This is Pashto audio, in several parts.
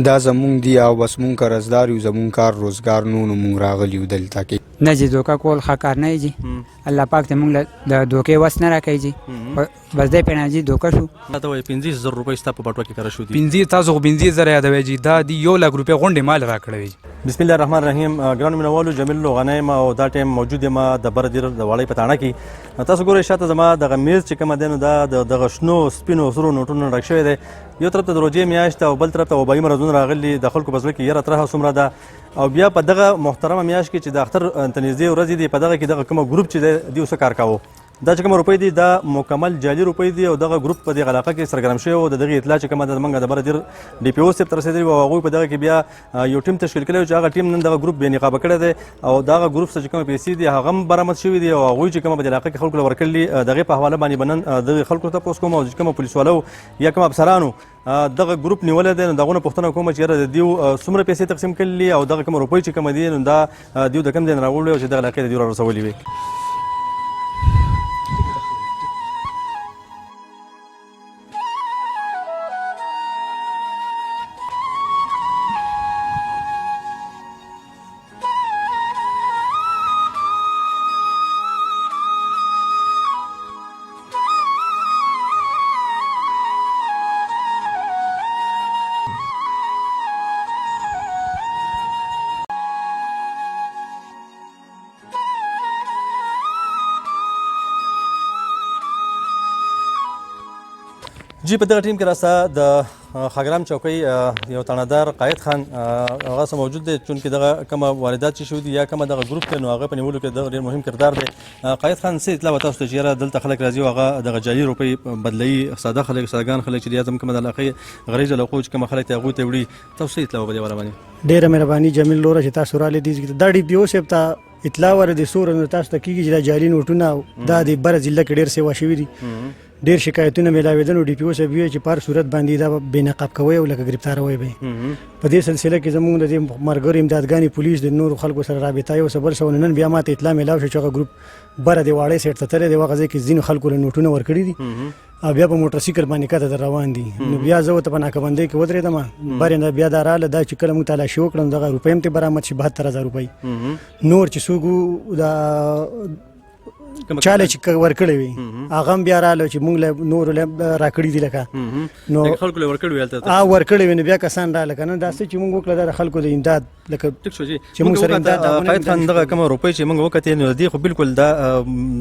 دا زمونږ دی او بس مونږ قرضدار یو، زمونږ کار روزګار نو مونږ راغلي یو دلته کې. نه جی دوکه کول ښه کار نه جی. الله پاک ته مونږ له د دوکې وس نه راکوي جی. بس دی پینا جی دوکه شو. دا ته وایي 15,000 روپۍ ستا په بټوه کې کاره شو دي. 15 تاسو خو 15,000 یادوي جی، دا دی 1 لک روپۍ غونډې مال راکړی. بسم الله الرحمن الرحیم. ګرانو مینوالو، جمیل غنیم او دا ټایم موجود یم د بردیر د واړی په تاڼه کې. تاسو ګورئ شاته زما دغه میز چې کومه دی نو دا دغه شنو سپینو سرو نوټونو ډک شوی دی. یو طرف ته د روژې میاشت او بل طرف ته وبایي مرضونه راغلي، د خلکو په زړه کې یره ترهه څومره ده. او بیا په دغه محترمه میاشت کې چې د اختر ته نږدې ورځې دي، په دغه کې دغه کومه ګروپ چې دی دوی څه کار کاوه. دا چې کومه روپۍ دي دا مکمل جعلي روپۍ دي او دغه ګروپ په دغه علاقه کې سرګرم شوی و. د دغې اطلاع چې کومه ده زموږ د بردیر ډي پي او صاحب ته رسېدلې وه، او هغوی په دغه کې بیا یو ټیم تشکیل کړی و چې هغه ټیم نن دغه ګروپ بې نقابه کړی دی او دغه ګروپ څخه چې کومه پیسې دي هغه هم برآمد شوي دي او هغوی چې کومه په دې علاقه کې خلکو له ورکړلي دغې په حواله باندې به نن دغې خلکو ته تپوس کوم او چې کومه پولیسوالو یا کوم افسرانو دغه ګروپ نیولی دی نو د هغو نه پوښتنه کومه چې یاره د دوی څومره پیسې تقسیم کړلي او دغه کومه روپۍ چې کومه دي نو دا دوی د کوم ځای نه راوړلې او چې دغه علاقې ته دوی رارسولې وي. جی په دغه ټیم کې راسته د خاګرام چوکۍ یو تاڼهدار قاید خان هغه سره موجود دی، چونکې دغه کومه واردات چې شوي دي یا کومه دغه ګروپ دی نو هغه په نیولو کې دغه ډېر مهم کردار دی. قاید خان څه اطلاع به تاسو ته چې یاره دلته خلک راځي او هغه دغه جعلي روپۍ بدلوي، ساده خلک سادهګان خلک چې دي یا زموږ کومه د علاقې غریزه علاقو چې کومه خلک دي هغوی ته وړي، تاسو څه اطلاع به په دې باره باندې؟ ډېره مهرباني جمیل لوره چې تاسو راغلي دي. دا ډي پي او صاحب ته اطلاع ورده سور نو تاسو ته کېږي چې دا جعلي نوټونه دا د بره ضلع کې ډېر سیوا شوي دي، ډېر شکایتونه میلاوېدل او ډي پي او صاحب ویل چې په هر صورت باندې دا بې نقاب کوئ او لکه ګرفتاروئ به یې. په دې سلسله کې زموږ د دې ملګرو امدادګانې پولیس د نورو خلکو سره رابطه یو څه بل څه نن بیا ماته اطلاع میلاو شوه چې هغه ګروپ بره د واړی سایډ ته تللی دی، هغه ځای کې ځینو خلکو له نوټونه ورکړي دي او بیا په موټرسایکل باندې کته در روان دي. نو بیا زه ورته په ناکهبندۍ کې ودرېدم، برې نه بیا دا راغله دا چې کله موږ تلاشي وکړم دغه روپۍ هم ترې برآمد شي 72,000 روپۍ. نور چې څوک چاله چې ورکړی وي هغه هم بیا راغله چې موږ له نورو راکړي دي لکه نو خلکو له ورکړي وي هلته ورکړی وي نو بیا کسان راغله که نه دا څه چې موږ وکړه دا د خلکو د امداد لکه چې موږ سره امداد قاید خان دغه کومه روپۍ چې موږ وکتې نو د دې خو بالکل دا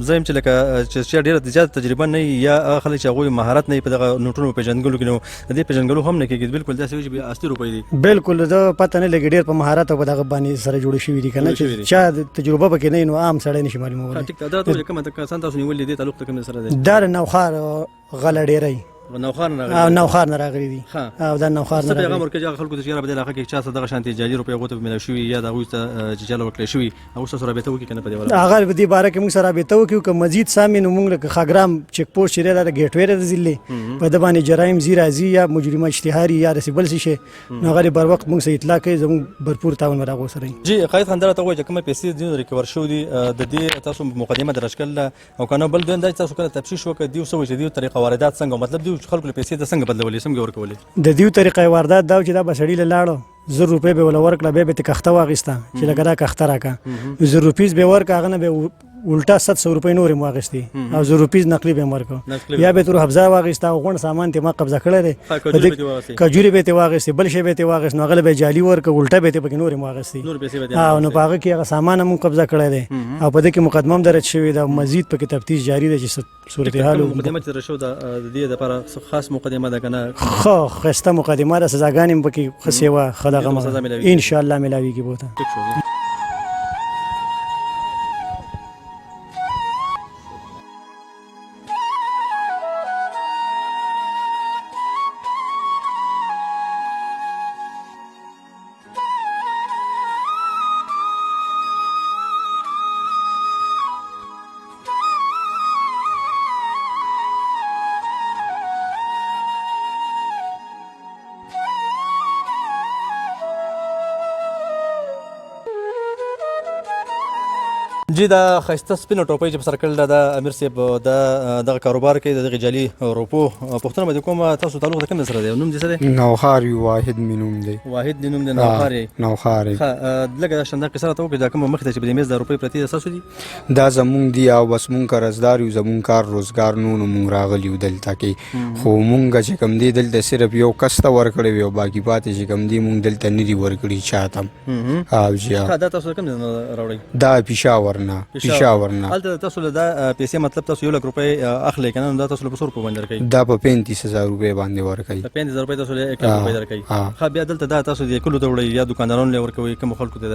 زه یم چې لکه چې ډېره زیاته تجربه نه وي یا خلک چې هغوی مهارت نه وي په دغه نوټونو پېژندګلو کې نو د دې پېژندګلو هم نه کېږي، بالکل داسې وي چې اصلي روپۍ دي. بالکل د پته نه لګي ډېر په مهارت او په دغه باندې سره جوړې شوي دي که نه چې چا تجربه پکې نه وي نو عام سړی نشي معلومولی. ټیک ده. دا ته کومه کسان تاسو نیولي دي تعلق ته کوم سره دی؟ دا د نوښار غله ډېری نوښار نه راغلي دي او دا نوښار نه پیغام ورکړي هغه خلکو ته چې یاره په دې علاقه کې چا څه دغه شانتې جعلي روپۍ هغوی ته میلاو شوي یا د هغوی ته چې چاله ورکړی شوي هغوی ستاسو رابطه وکړي که نه په دې باره؟ هغه په دې باره کې موږ سره رابطه وکړو که مزید سامي نو موږ لکه خاګرام چیک پوسټ چې دی دا د ګیټ وې د ضلع په ده باندې جرایم ځي راځي یا مجرمه اشتهاري یا داسې بل څه شی نو هغه بر وخت موږ سره اطلاع کوي، زموږ بھرپور تعاون به د هغو سره وي. جی قاید خان دا راته ووایي چې کومه پیسې ځینو ریکور شوي دي د دې تاسو مقدمه درج کړله او که نه بل دویم دا چې تاسو کله تفتیش وکړه دوی څه وایي چې دوی طریقه واردات څنګه مطلب دوی خلکو له پیسې ته څنګه بدلولې څنګه ورکولې؟ د دیو طریقه واردات دا چې دا به سړي له لاړو 1,000 روپۍ به وله ورکړه بیا به یې کښته واخیسته چې لکه دا کښته راکړه 1,000 روپیز به یې ورکړه هغه نه به الټا 700 روپۍ نورې مو واخیستې او 1,000 روپیز نقلي به یې ورکړه یا به یې تر حفظه واخیسته او غونډ سامان ته ما قبضه کړی دی کجورې به یې ترې واخیستې بل شی به یې ترې واخیست نو هغه له به یې جعلي ورکړه الټا به یې ترې پکې نورې مو واخیستې او نو په هغه کې هغه سامان هم قبضه کړی دی او په دې کې مقدمه هم درج شوې ده، مزید پکې تفتیش جاري دی چې صورتحال مقدمه چې درج شوې ده د دې دپاره خاص مقدمه ده که نه؟ ښه ښایسته مقدمه ده، سزاګانې هم پکې ښه سیوا ښه دغه انشاءالله میلاویږي به ورته. جی دا ښایسته سپینه ټوپۍ چې په سر کړل دا امیر صاحب دغه کاروبار کوي د دغې جعلي روپو پوښتنه به دې کوم تاسو تعلق د کوم سره دی نوم دې څه دی نوخار یو واحد مې نوم دی واحد دې نوم دی نوخار یې نوخار یې ښه لږه شانده قصه راته وکړئ دا کومه مخې ته چې په دې میز دا روپۍ پرتې دي ستاسو دي دا زمونږ دی او بس مونږ قرضدار یو زمونږ کار روزګار نو مونږ راغلی یو دلته کې خو مونږ چې کوم دی دلته صرف یو کس ته ورکړی وي او باقي پاتې چې کوم دی مونږ دلته نه دي ورکړي چاته او جی دا تاسو کوم ځای نه راوړئ دا پېښور نه هلته تاسو له دا پیسې مطلب تاسو 1 لک روپۍ اخلئ که نه دا تاسو له په څو روپو باندې درکوي دا په 35,000 روپۍ باندې ورکوي 35,000 روپۍ تاسو له 1 لک روپۍ درکوي ښه بیا دلته دا تاسو د کلو ته وړئ یا دکاندارانو له ورکوي کوم خلکو ته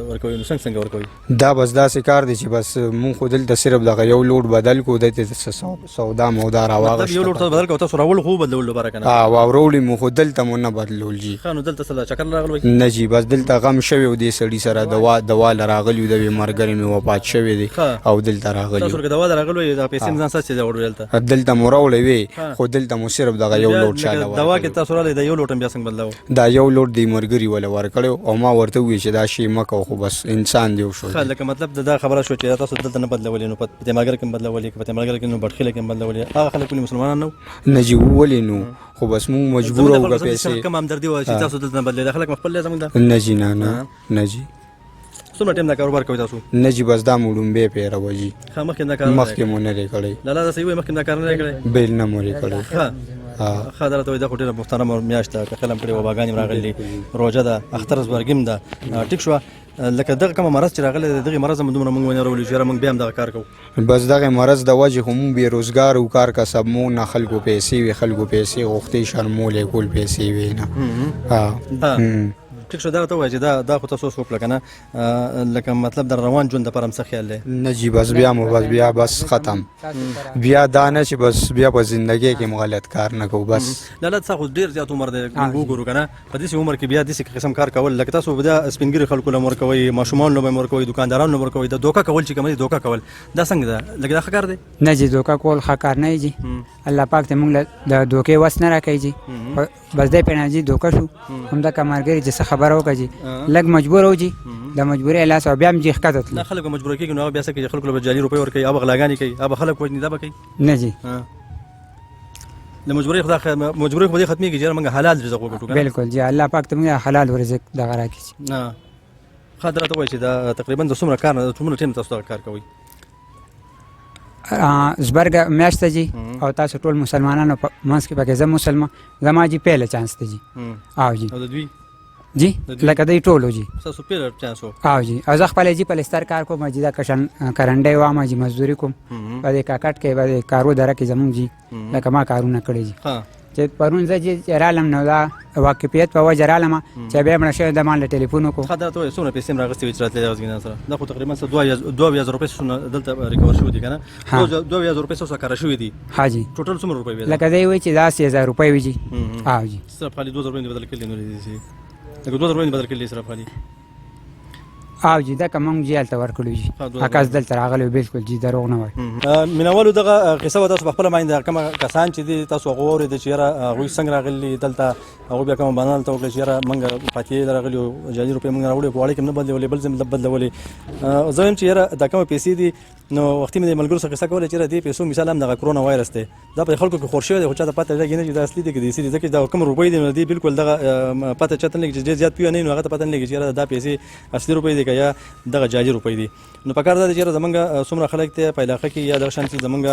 ورکوي نو څنګه ورکوي دا بس داسې کار دی چې بس مونږ خو دلته صرف دغه یو لوډ بدل کو دلته سودا مودا راواغشته یو لوډ تاسو بدل کو تاسو راول خو بدلول لپاره که نه او راوړي مو خو دلته مو نه بدلول جي ښه نو دلته څه چکر راغلی نه جي بس دلته غم شوی و دې سړي سره دوا راغلی د مرګري مې وفات شوی دی او دلته راغلی تاسو ورکه دوا راغلی دا پیسې ځان ساتي دا وړل دلته مو راوړی وي خو دلته مو صرف دغه یو لوډ چاله دوا کې تاسو راغلی دا یو لوټ بیا څنګه بدلاو دا یو لوډ دی مرګري ولا ورکړو او ما ورته وی چې دا شی مکو خو بس انسان دی شو ښه لکه مطلب دا خبره شو چې تاسو دلته نه بدلولې نو په مرګر کې بدلولې په مرګر کې نو بټخیله کې بدلولې هغه خلک مسلمانان نو نه جی ولې نو خو بس مونږ مجبور او پیسې کم همدردي و چې تاسو دلته نه بدلې خلک خپل زموږ نه جی نه جی څومره ټیم دا کاروبار کوي تاسو نه جی بس دا مړومبې پیرو جی ښه مخکې دا کار مخکې مو نه لري کړی لاله دا صحیح وي مخکې دا کار نه لري کړی بیل نه مو لري کړی ښه دا راته وایي دا خو ډېره محترمه میاشت ده که قلم کړې وباګانې هم راغلي روژه ده اختر زبرګیم ده ټیک شوه لکه دغه کومه مرض چې راغلی دی دغې مرض هم دومره مونږ ونه راولي چې یاره مونږ بیا هم دغه کار کوو بس دغه مرض د وجې خو مونږ بېروزګار و کار کسب مو نه خلکو پیسې وي خلکو پیسې غوښتې شرمولې کول پیسې وي نه ټیک شو دا راته ووایه چې دا خو تاسو اوس وکړه که نه لکه مطلب در روان ژوند دپاره هم څه خیال دی نه جي بس بیا مو بیا بس ختم بیا دا نه چې بس بیا په زندګۍ کې مو غلط کار نه کوو بس لاله تا خو ډېر زیات عمر دی وګورو که نه په داسې عمر کې بیا داسې قسم کار کول لکه تاسو بیا سپین ږیري خلکو له هم ورکوئ ماشومانو له هم ورکوئ دکاندارانو له ورکوئ دا دوکه کول چې کوم دي دوکه کول دا څنګه ده لکه دا ښه کار دی نه جی دوکه کول ښه کار نه جی الله پاک ته موږ له د دوکې وس نه راکوي جی بس دی پېنه جی دوکه شو همدغه ملګري چې څه خبره وکړه جی لږ مجبور و جی د مجبورۍ علاس او بیا هم جی ښکته تلو نه خلک مجبوره کېږي نو هغه بیا څه کوي خلکو له جعلي روپۍ ورکوي هغه غلاګانې کوي هغه خلک وژني دا به کوي نه جی د مجبورۍ خو به دې ختمېږي چې یاره موږ حلال رزق وګټو بالکل جی الله پاک ته موږ حلال رزق دغه راکړي نه ښه دا راته ووایه چې دا تقریبا د څومره کار نه څومره ټایم تاسو دغه کار کوئ زبرګه میاشت ته جی او تاسو ټول مسلمانانو په منځ کې پکې زه مسلمان زما جی پیله چانس ته جی او جی او د دوی جی لکه دوی ټولو جی ستاسو پیله چانس و او جی او زه خپله جی پلستر کار کوم جی دا کرنډی وامه جی مزدوري کوم په دې کاکټ کې په دې کارو دره کې زمونږ جی لکه ما کارونه کړي جی چې پرون زه چې رالم نو دا واقفیت په وجه رالم چې بیا مړه شوی د ما له ټلیفون وکړو ښه دا ته وایي څومره پیسې هم راغستې وي چې راتلې دغه ځګینه سره دا خو تقریبا څه 2,000 روپۍ دلته ریکور شوي دي که نه 2,000 روپۍ څه کاره شوي دي ها جی ټوټل څومره روپۍ وي لکه دی وایي چې دا 80,000 روپۍ وي جی او جی صرف خالي 2,000 روپۍ بدل کړي نو لکه 2,000 روپۍ بدل کړي صرف خالي او جی دا کوم جی هلته ورکړو جی اکاس دلته راغلی بالکل جی دروغ نه وایي مینوالو دغه قصه به تاسو په خپله باندې کومه کسان چې دي تاسو هغه واورېده چې یاره هغوی څنګه راغلي دلته هغوی بیا کومه بهانه هلته وکړه چې یاره موږ فاتحې راغلي او جعلي روپۍ موږ راوړې په واړې کې هم نه بدلولې بل ځای هم بدلولې زه وایم چې یاره دا کومه پیسې دي نو وختي مې د ملګرو سره قصه کوله چې یاره دې پیسو مثال هم دغه کرونا وایرس دی دا په خلکو کې خور شوی دی خو چاته پته لګي نه چې دا اصلي دی که دیسي دی ځکه چې دا کوم روپۍ دي نو دې بالکل دغه پته چاته نه لګي چې ډېر زیات پوه نه وي نو هغه ته پته نه لګي چې یاره دا پیسې اصلي روپۍ دي که یا دغه جعلي روپۍ دي نو پکار دا دی چې یاره زمونږ څومره خلک دی په علاقه کې یا دغه شان چې زمونږ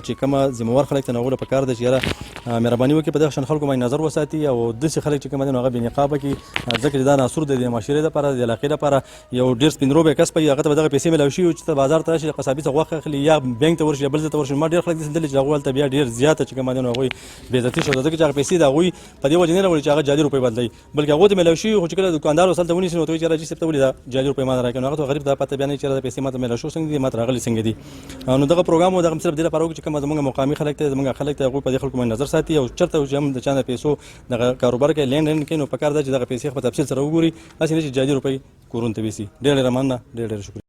چې کومه ذمهوار خلک دی نو هغو له پکار دی چې یاره مهرباني وکړي په دغه شان خلکو باندې نظر وساتي او داسې خلک چې کوم دي نو هغه بېنقابه کړي ځکه چې دا ناسور دی د معاشرې دپاره د علاقې دپاره یو ډېر سپین روبی کس په هغه ته به دغه پیسې میلاو شي چې ته بازار ته راشي قصابي څخه غوښه اخلي یا بینک ته ورشي یا بل ځای ته ورشي ما ډېر خلک داسې لیدلي چې هغوی هلته بیا ډېر زیاته چې کوم دي نو هغوی بېعزتي شو ځکه چې هغه پیسې د هغوی په دې وجه نه راوړي چې هغه جعلي روپۍ بدلوي بلکې هغو ته میلاو شي خو چې کله دوکاندار اوس هلته ونیسي نو ورته وایي چې راځي صاحب ته ولې دا جعلي روپۍ ما نه راکړې نو هغه ته غریب دا پته بیا نه چې دا پیسې ما ته میلاو شو څنګه دي ما ته راغلي څنګه دي نو دغه پروګرام و دغه صرف دې لپاره وکړو چې کوم زموږ مقامي خلک ته زموږ خلک ته هغوی په دې خلکو باندې نظر ساتي او چېرته چې هم د چا د پیسو دغه کاروبار کوي لین دین کوي نو پکار ده چې دغه پیسې په تفصیل سره وګوري هسې نه چې جعلي روپۍ کورونو ته ویسي ډېر ډېره مننه ډېر ډېر شکریه